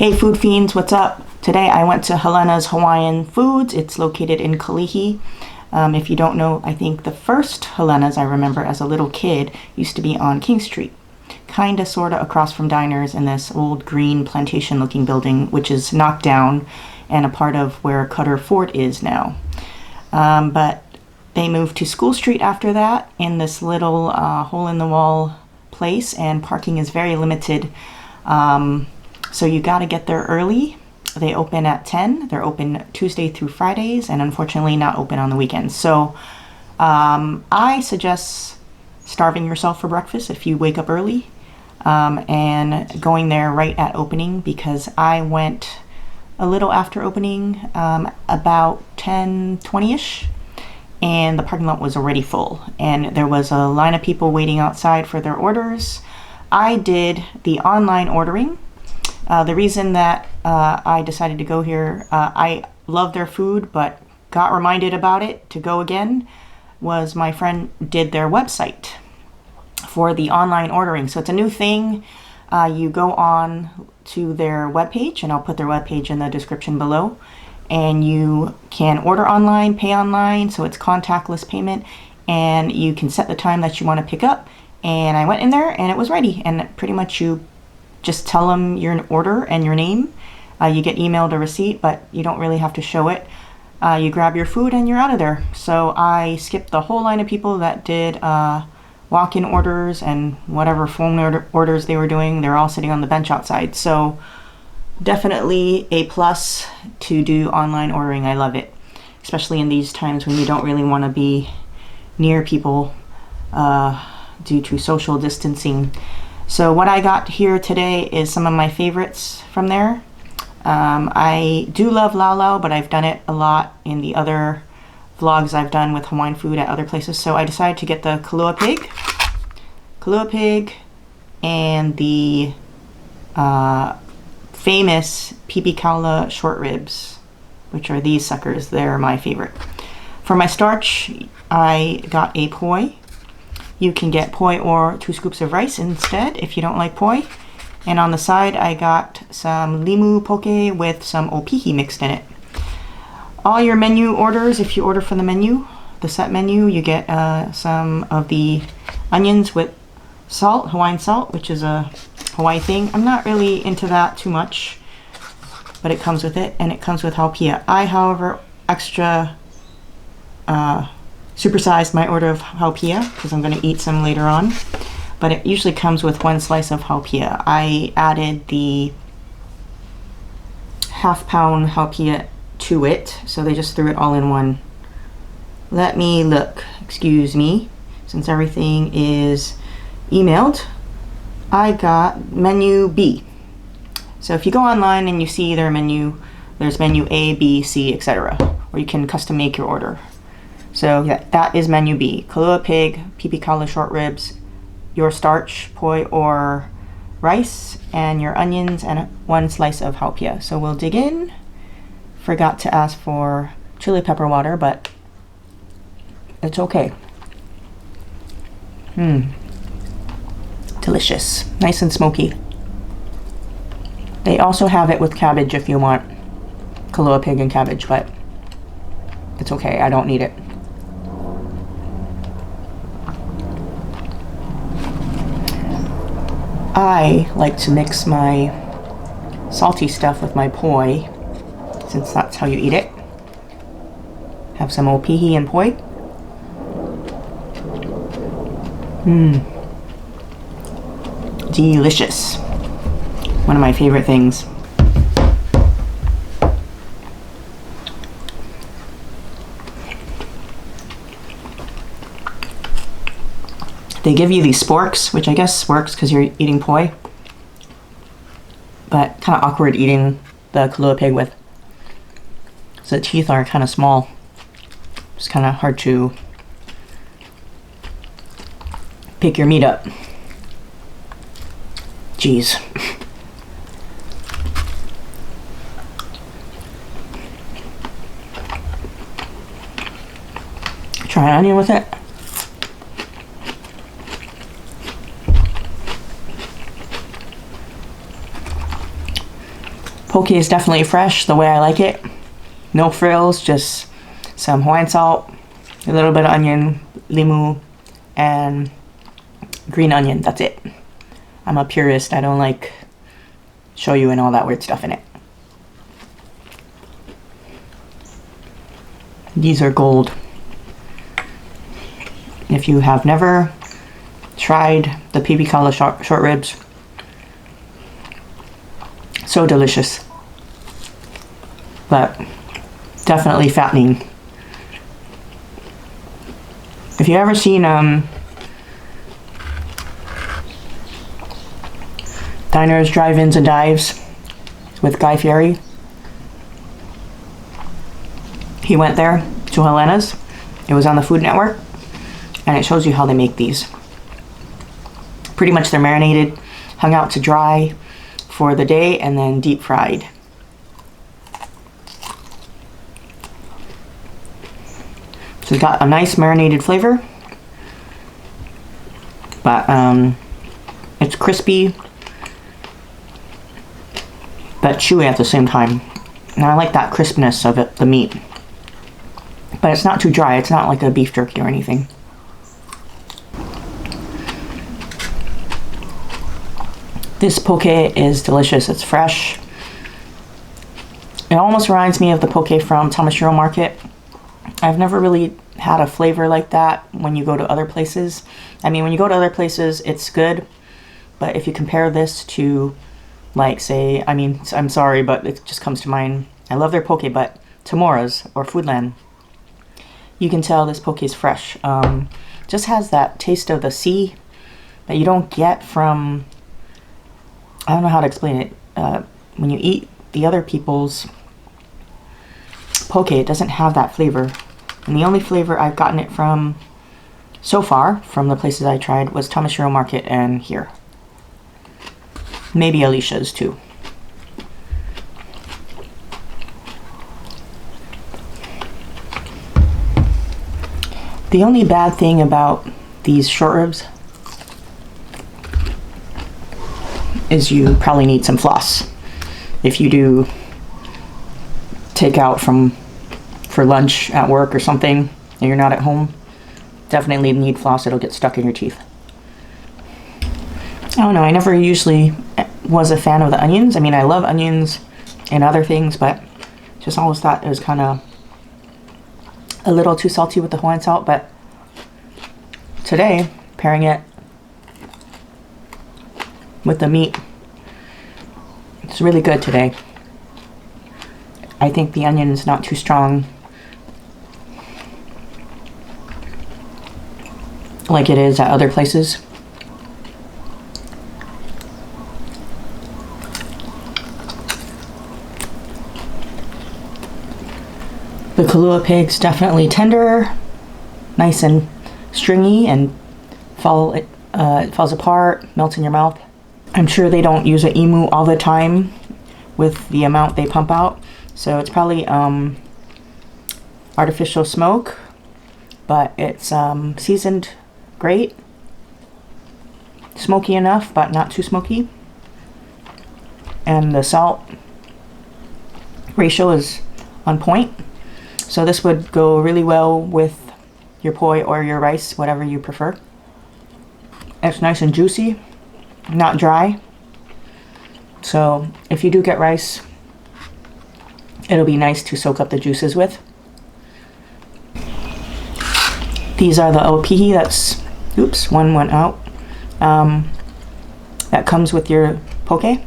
Hey Food Fiends, what's up? Today I went to Helena's Hawaiian Foods. It's located in Opihi. If you don't know, I think the first Helena's I remember as a little kid used to be on King Street. Kinda sorta across from Diners in this old green plantation looking building which is knocked down and a part of where Cutter Fort is now. But they moved to School Street after that in this little hole in the wall place, and parking is very limited. So you got to get there early. They open at 10. They're open Tuesday through Fridays, and unfortunately not open on the weekends. So I suggest starving yourself for breakfast if you wake up early, and going there right at opening, because I went a little after opening, about 10:20ish, and the parking lot was already full and there was a line of people waiting outside for their orders. I did the online ordering. The reason that I decided to go here, I love their food, but got reminded about it to go again, was my friend did their website for the online ordering. So it's a new thing. You go on to their webpage, and I'll put their webpage in the description below, and you can order online, pay online, so it's contactless payment, and you can set the time that you want to pick up. And I went in there and it was ready, and pretty much you just tell them your order and your name. You get emailed a receipt, but you don't really have to show it. You grab your food and you're out of there. So I skipped the whole line of people that did walk-in orders and whatever phone orders they were doing. They're all sitting on the bench outside. So definitely a plus to do online ordering. I love it, especially in these times when you don't really want to be near people due to social distancing. So what I got here today is some of my favorites from there. I do love Lau Lau, but I've done it a lot in the other vlogs I've done with Hawaiian food at other places. So I decided to get the Kalua Pig and the famous Pipikaula short ribs, which are these suckers. They're my favorite. For my starch, I got a poi. You can get poi or 2 scoops of rice instead if you don't like poi. And on the side, I got some limu poke with some opihi mixed in it. All your menu orders, if you order from the menu, the set menu, you get some of the onions with salt, Hawaiian salt, which is a Hawaii thing. I'm not really into that too much, but it comes with it, and it comes with haupia. I, however, extra supersized my order of haupia because I'm going to eat some later on, but it usually comes with 1 slice of haupia. I added the half-pound haupia to it, so they just threw it all in one. Let me look, excuse me, since everything is emailed. I got menu B. So if you go online and you see their menu, there's menu A, B, C, etc., or you can custom make your order. So yeah, that is menu B. Kalua Pig, Pipikaula short ribs, your starch, poi or rice, and your onions, and 1 slice of haupia. So we'll dig in. Forgot to ask for chili pepper water, but it's okay. Delicious. Nice and smoky. They also have it with cabbage if you want Kalua Pig and cabbage, but it's okay. I don't need it. I like to mix my salty stuff with my poi, since that's how you eat it. Have some opihi and poi. Delicious. One of my favorite things. They give you these sporks, which I guess works because you're eating poi, but kind of awkward eating the Kalua Pig with. So the teeth are kind of small. It's kind of hard to pick your meat up. Jeez. Try an onion with it. Poke is definitely fresh the way I like it. No frills, just some Hawaiian salt, a little bit of onion, limu, and green onion. That's it. I'm a purist. I don't like shoyu and all that weird stuff in it. These are gold. If you have never tried the Pipikaula short ribs, so delicious, but definitely fattening. If you ever seen Diners, Drive-Ins, and Dives with Guy Fieri, he went there to Helena's. It was on the Food Network, and it shows you how they make these. Pretty much they're marinated, hung out to dry for the day, and then deep fried. So it's got a nice marinated flavor, but it's crispy but chewy at the same time. And I like that crispness of it, the meat. But it's not too dry. It's not like a beef jerky or anything. This poke is delicious. It's fresh. It almost reminds me of the poke from Tamashiro Market. I've never really had a flavor like that when you go to other places. I mean, when you go to other places, it's good. But if you compare this to, like, say, I mean, I'm sorry, but it just comes to mind. I love their poke, but Tamora's or Foodland, you can tell this poke is fresh. Just has that taste of the sea that you don't get from, I don't know how to explain it. When you eat the other people's poke, it doesn't have that flavor. And the only flavor I've gotten it from so far, from the places I tried, was Tamashiro Market and here. Maybe Alicia's too. The only bad thing about these short ribs is you probably need some floss. If you do take out for lunch at work or something and you're not at home, definitely need floss. It'll get stuck in your teeth. I don't know, I never usually was a fan of the onions. I mean, I love onions and other things, but just always thought it was kind of a little too salty with the Hawaiian salt. But today, pairing it with the meat, it's really good today. I think the onion is not too strong like it is at other places. The Kalua Pig's definitely tender, nice and stringy, and it falls apart, melts in your mouth. I'm sure they don't use an emu all the time with the amount they pump out, so it's probably artificial smoke, but it's seasoned great. Smoky enough, but not too smoky. And the salt ratio is on point. So this would go really well with your poi or your rice, whatever you prefer. It's nice and juicy, not dry. So if you do get rice, it'll be nice to soak up the juices with. These are the Opihi, that's, oops, one went out. That comes with your poke.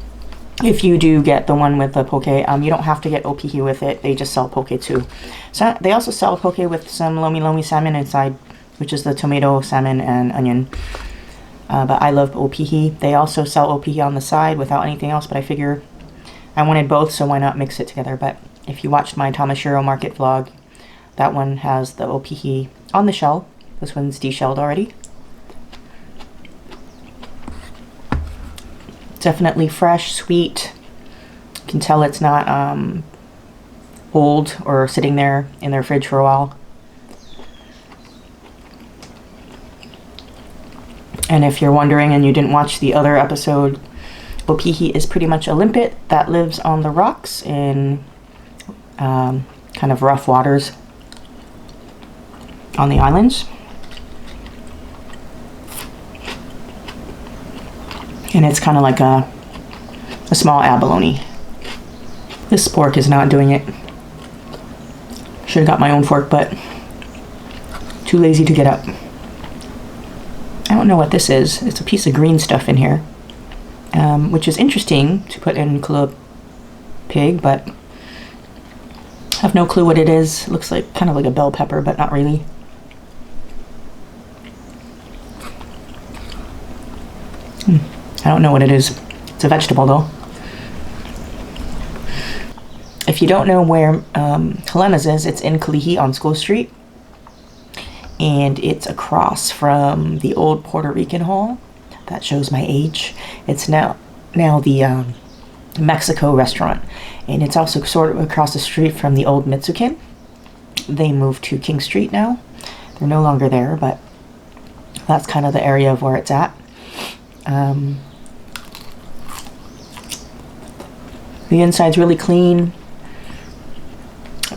If you do get the one with the poke, you don't have to get Opihi with it. They just sell poke too. So they also sell poke with some lomi lomi salmon inside, which is the tomato, salmon, and onion. But I love Opihi. They also sell Opihi on the side without anything else, but I figure I wanted both, so why not mix it together. But if you watched my Tamashiro Market vlog, that one has the Opihi on the shell. This one's deshelled already. Definitely fresh, sweet. You can tell it's not old or sitting there in their fridge for a while. And if you're wondering and you didn't watch the other episode Opihi is pretty much a limpet that lives on the rocks in kind of rough waters on the islands. And it's kind of like a small abalone. This fork is not doing it. Should have got my own fork, but too lazy to get up. I don't know what this is. It's a piece of green stuff in here, which is interesting to put in Kalua Pig, but I have no clue what it is. It looks like kind of like a bell pepper, but not really. I don't know what it is. It's a vegetable though. If you don't know where Helena's is, it's in Kalihi on School Street. And it's across from the old Puerto Rican Hall. That shows my age. It's now the Mexico restaurant. And it's also sort of across the street from the old Mitsukin. They moved to King Street now. They're no longer there, but that's kind of the area of where it's at. The inside's really clean.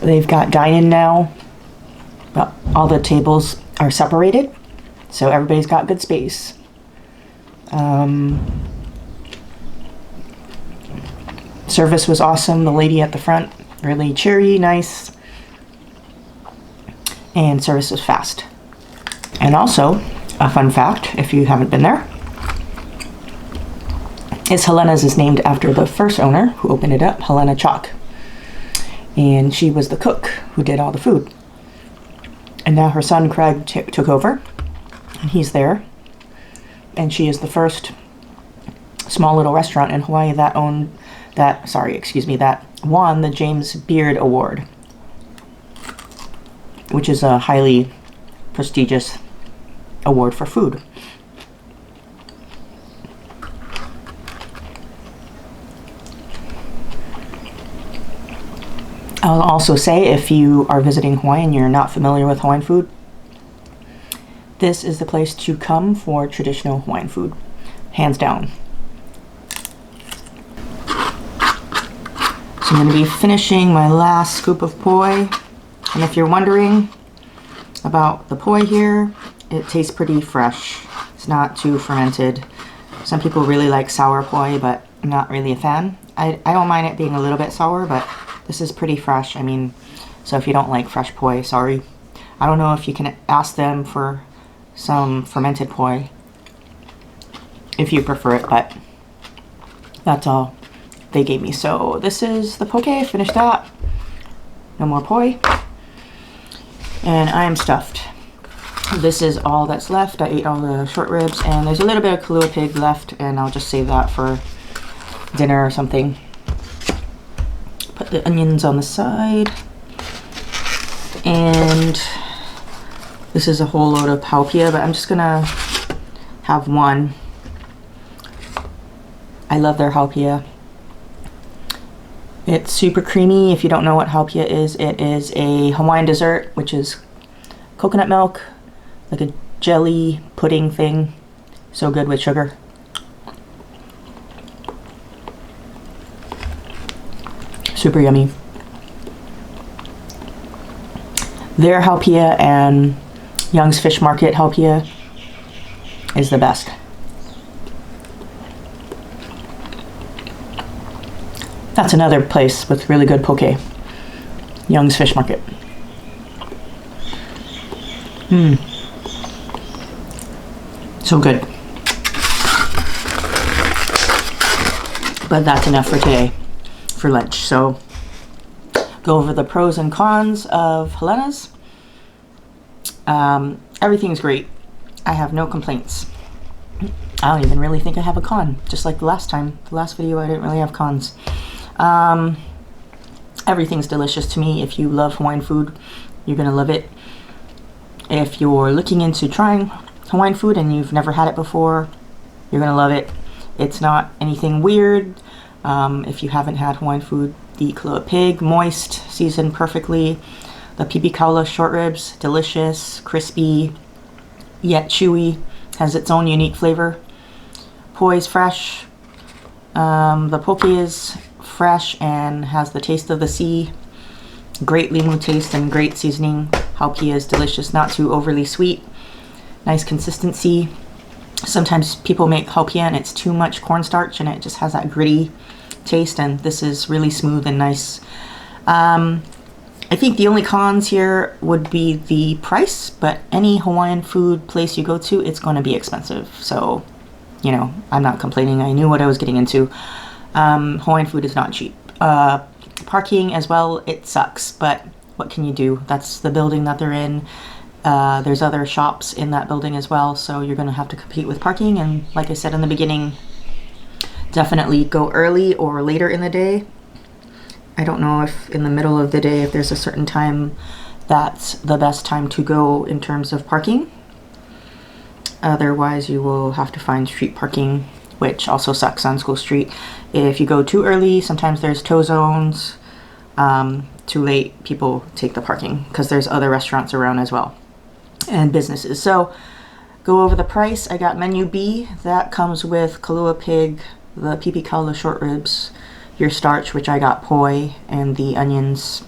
They've got dine-in now, but all the tables are separated, so everybody's got good space. Service was awesome. The lady at the front, really cheery, nice, and service was fast. And also, a fun fact, if you haven't been there, is Helena's is named after the first owner who opened it up, Helena Chalk. And she was the cook who did all the food. And now her son Craig took over, and he's there. And she is the first small little restaurant in Hawaii that won the James Beard Award, which is a highly prestigious award for food. I'll also say, if you are visiting Hawaii and you're not familiar with Hawaiian food, this is the place to come for traditional Hawaiian food, hands down. So I'm going to be finishing my last scoop of poi. And if you're wondering about the poi here, it tastes pretty fresh. It's not too fermented. Some people really like sour poi, but I'm not really a fan. I don't mind it being a little bit sour, but this is pretty fresh. I mean, so if you don't like fresh poi, sorry. I don't know if you can ask them for some fermented poi if you prefer it, but that's all they gave me. So this is the poke. Finished that. No more poi. And I am stuffed. This is all that's left. I ate all the short ribs, and there's a little bit of Kalua Pig left, and I'll just save that for dinner or something. Put the onions on the side, and this is a whole load of haupia, but I'm just gonna have one. I love their haupia. It's super creamy. If you don't know what haupia is, it is a Hawaiian dessert, which is coconut milk, like a jelly pudding thing. So good with sugar. Super yummy. Their haupia and Young's Fish Market haupia is the best. That's another place with really good poke. Young's Fish Market. So good. But that's enough for today, for lunch. So go over the pros and cons of Helena's. Everything's great. I have no complaints. I don't even really think I have a con, just like the last time. The last video I didn't really have cons. Everything's delicious to me. If you love Hawaiian food, you're gonna love it. If you're looking into trying Hawaiian food and you've never had it before, you're gonna love it. It's not anything weird. If you haven't had Hawaiian food, the Kalua Pig, moist, seasoned perfectly. The Pipikaula short ribs, delicious, crispy, yet chewy, has its own unique flavor. Poi's fresh, The poke is fresh and has the taste of the sea. Great limu taste and great seasoning. Haupia is delicious, not too overly sweet. Nice consistency. Sometimes people make haupia and it's too much cornstarch and it just has that gritty taste, and this is really smooth and nice. I think the only cons here would be the price, but any Hawaiian food place you go to, it's going to be expensive. So, you know, I'm not complaining. I knew what I was getting into. Hawaiian food is not cheap. Parking as well, it sucks, but what can you do? That's the building that they're in. There's other shops in that building as well, so you're going to have to compete with parking. And like I said in the beginning, definitely go early or later in the day. I don't know if in the middle of the day, if there's a certain time that's the best time to go in terms of parking. Otherwise, you will have to find street parking, which also sucks on School Street. If you go too early, sometimes there's tow zones. Too late, people take the parking because there's other restaurants around as well and businesses. So go over the price. I got menu B. That comes with Kalua Pig, the Pipikaula short ribs, your starch, which I got poi, and the onions.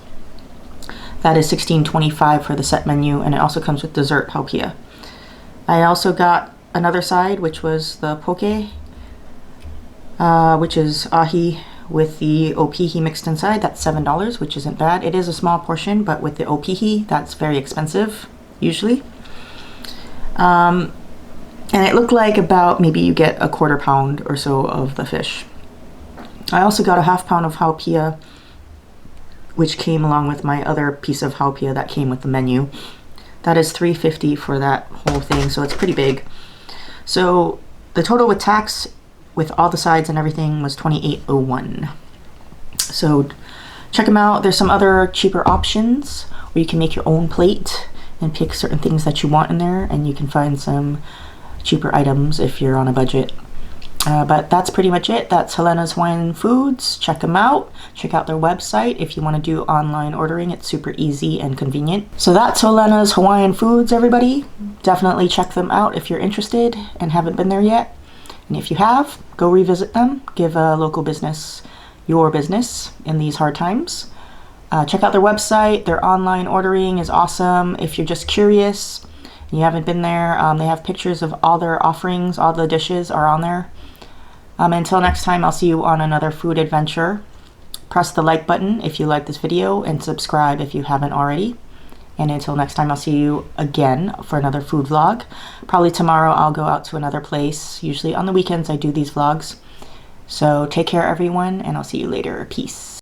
That is $16.25 for the set menu, and it also comes with dessert haupia. I also got another side, which was the poke, which is ahi with the opihi mixed inside. That's $7, which isn't bad. It is a small portion, but with the opihi, that's very expensive, usually. And it looked like about maybe you get a quarter pound or so of the fish. I also got a half pound of haupia, which came along with my other piece of haupia that came with the menu. That is $3.50 for that whole thing, so it's pretty big. So the total with tax, with all the sides and everything, was $28.01. So check them out. There's some other cheaper options where you can make your own plate and pick certain things that you want in there, and you can find some cheaper items if you're on a budget. But that's pretty much it. That's Helena's Hawaiian Foods. Check them out. Check out their website if you want to do online ordering. It's super easy and convenient. So that's Helena's Hawaiian Foods, everybody. Definitely check them out if you're interested and haven't been there yet. And if you have, go revisit them. Give a local business your business in these hard times. Check out their website. Their online ordering is awesome. If you're just curious and you haven't been there, they have pictures of all their offerings. All the dishes are on there. Until next time, I'll see you on another food adventure. Press the like button if you like this video and subscribe if you haven't already. And until next time, I'll see you again for another food vlog. Probably tomorrow I'll go out to another place. Usually on the weekends I do these vlogs. So take care everyone, and I'll see you later. Peace.